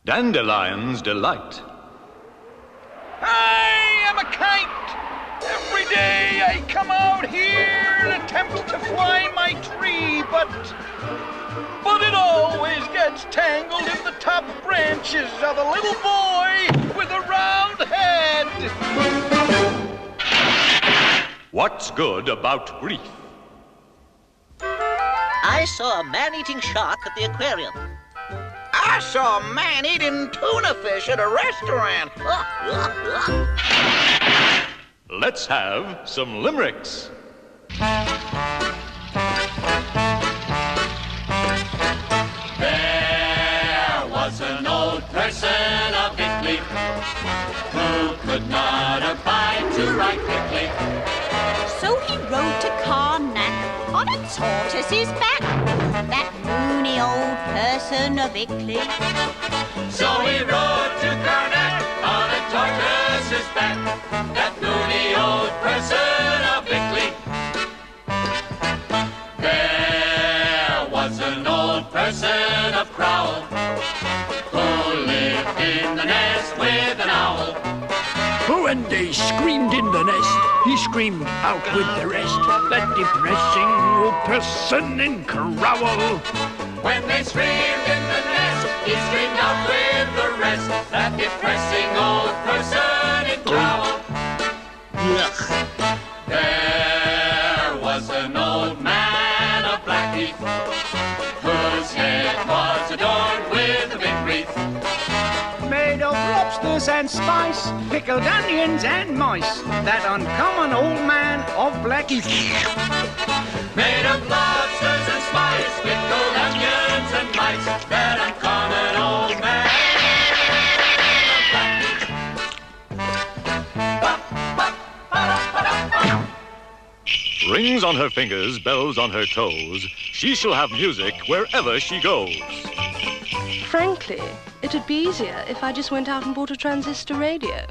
Dandelions delight. I am a kite. Every day I come out here and attempt to fly my tree, but it always gets tangled in the top branches of a little boy with a round head. What's good about grief? I saw a man-eating shark at the aquarium. I saw a man eating tuna fish at a restaurant. Let's have some limericks. There was an old person of Italy who could not abide to write quickly. So he rode to Karnak on a tortoise's back, that moony old person of Italy. So he rode to Karnak on a tortoise's back, that moony old person of Italy. There was an old person of Crowell who lived in the nest with an owl. When they screamed in the nest, he screamed out with the rest. That depressing old person in Crowell. When they screamed in the nest, he screamed out with the rest. That depressing old person in Crowell. There was an old man of Blackheath whose head was adorned with a big wreath made of lobsters and spice, pickled onions and mice, that uncommon old man of Blackheath. Made of lobsters and spice, pickled onions and mice, that uncommon old man of Blackheath. Rings on her fingers, bells on her toes. She shall have music wherever she goes. Frankly, it'd be easier if I just went out and bought a transistor radio.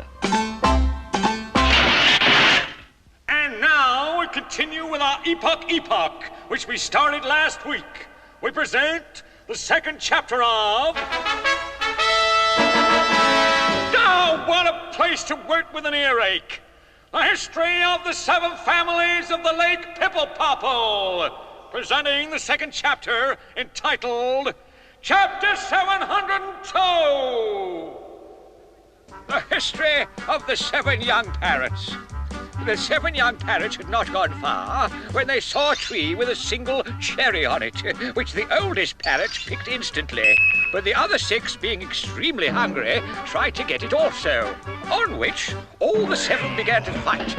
And now we continue with our epoch, which we started last week. We present the second chapter of... Oh, what a place to work with an earache! The history of the 7 families of the Lake Pipple-Popple. Presenting the second chapter entitled... Chapter 702! The history of the 7 young parrots. The 7 young parrots had not gone far when they saw a tree with a single cherry on it, which the oldest parrot picked instantly. But the other 6, being extremely hungry, tried to get it also. On which all the 7 began to fight.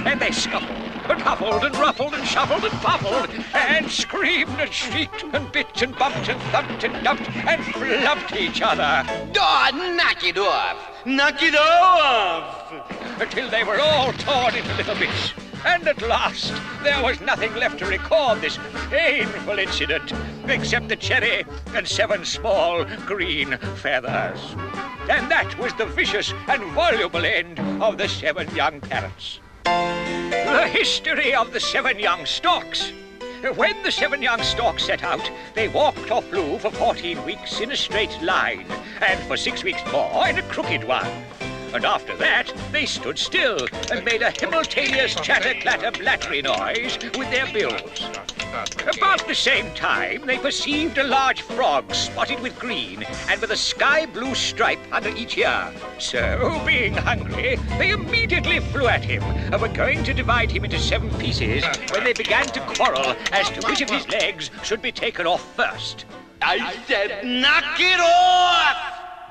And they scuffled, and huffled, and ruffled, and shuffled, and puffled, and screamed, and shrieked, and bit, and bumped, and thumped, and dumped, and flubbed each other. Oh, knock it off! Knock it off! Until they were all torn into little bits. And at last, there was nothing left to record this painful incident, except the cherry and 7 small green feathers. And that was the vicious and voluble end of the 7 young parrots. The history of the 7 young storks. When the 7 young storks set out, they walked or flew for 14 weeks in a straight line, and for 6 weeks more in a crooked one. And after that, they stood still and made a simultaneous chatter-clatter-blattery noise with their bills. About the same time, they perceived a large frog spotted with green and with a sky-blue stripe under each ear. So, being hungry, they immediately flew at him and were going to divide him into 7 pieces when they began to quarrel as to which of his legs should be taken off first. I said, knock it off!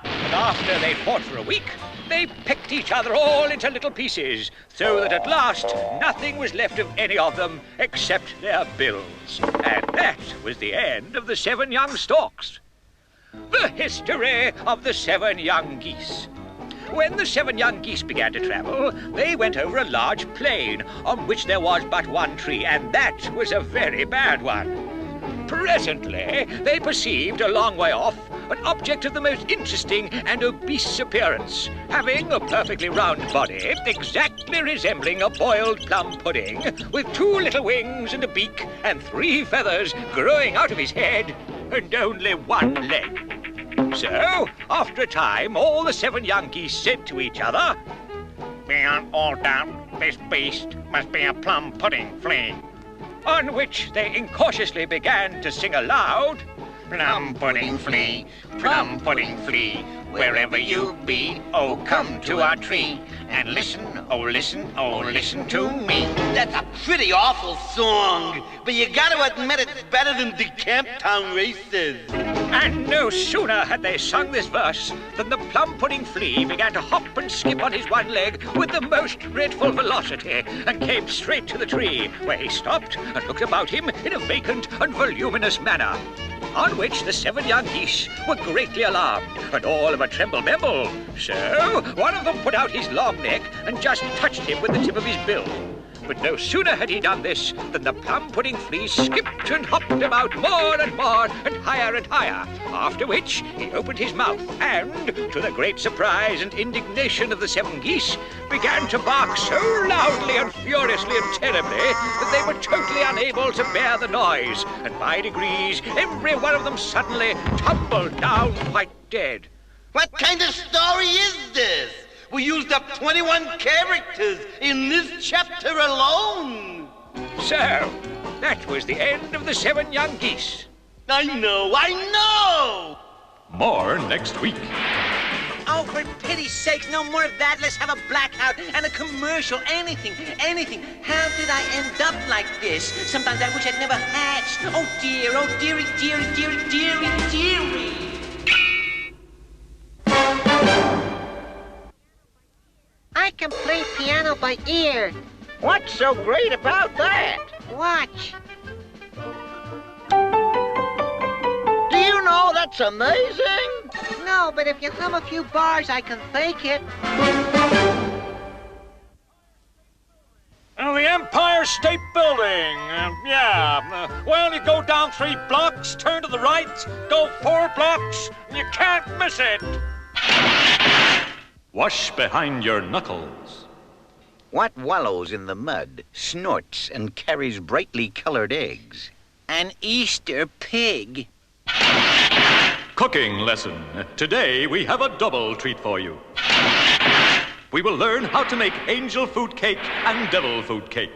And after they'd fought for a week, they picked each other all into little pieces, so that at last nothing was left of any of them except their bills. And that was the end of the 7 young storks. The history of the 7 young geese. When the 7 young geese began to travel, they went over a large plain on which there was but one tree, and that was a very bad one. Presently, they perceived a long way off an object of the most interesting and obese appearance, having a perfectly round body, exactly resembling a boiled plum pudding, with 2 little wings and a beak and 3 feathers growing out of his head, and only 1 leg. So, after a time, all the 7 young geese said to each other, "Beyond all doubt, this beast must be a plum pudding flea." On which they incautiously began to sing aloud, "Plum pudding flea, plum pudding flea, wherever you be, oh come to our tree, and listen, oh listen to me." That's a pretty awful song, but you gotta admit it's better than the Camptown races. And no sooner had they sung this verse than the plum pudding flea began to hop and skip on his one leg with the most dreadful velocity, and came straight to the tree, where he stopped and looked about him in a vacant and voluminous manner. On which the 7 young geese were greatly alarmed, and all of a tremble-memble. So one of them put out his long neck and just touched him with the tip of his bill. But no sooner had he done this than the plum pudding flea skipped and hopped about more and more and higher, after which he opened his mouth and, to the great surprise and indignation of the 7 geese, began to bark so loudly and furiously and terribly that they were totally unable to bear the noise, and by degrees every one of them suddenly tumbled down quite dead. What kind of story is this? We used up 21 characters in this chapter alone. So, that was the end of the 7 young geese. I know! More next week. Oh, for pity's sake, no more of that. Let's have a blackout and a commercial. Anything. How did I end up like this? Sometimes I wish I'd never hatched. Oh, dearie. I can play piano by ear. What's so great about that? Watch. Do you know that's amazing? No, but if you hum a few bars, I can fake it. The Empire State Building. Well, you go down 3 blocks, turn to the right, go 4 blocks, and you can't miss it. Wash behind your knuckles. What wallows in the mud, snorts, and carries brightly colored eggs? An Easter pig. Cooking lesson. Today we have a double treat for you. We will learn how to make angel food cake and devil food cake.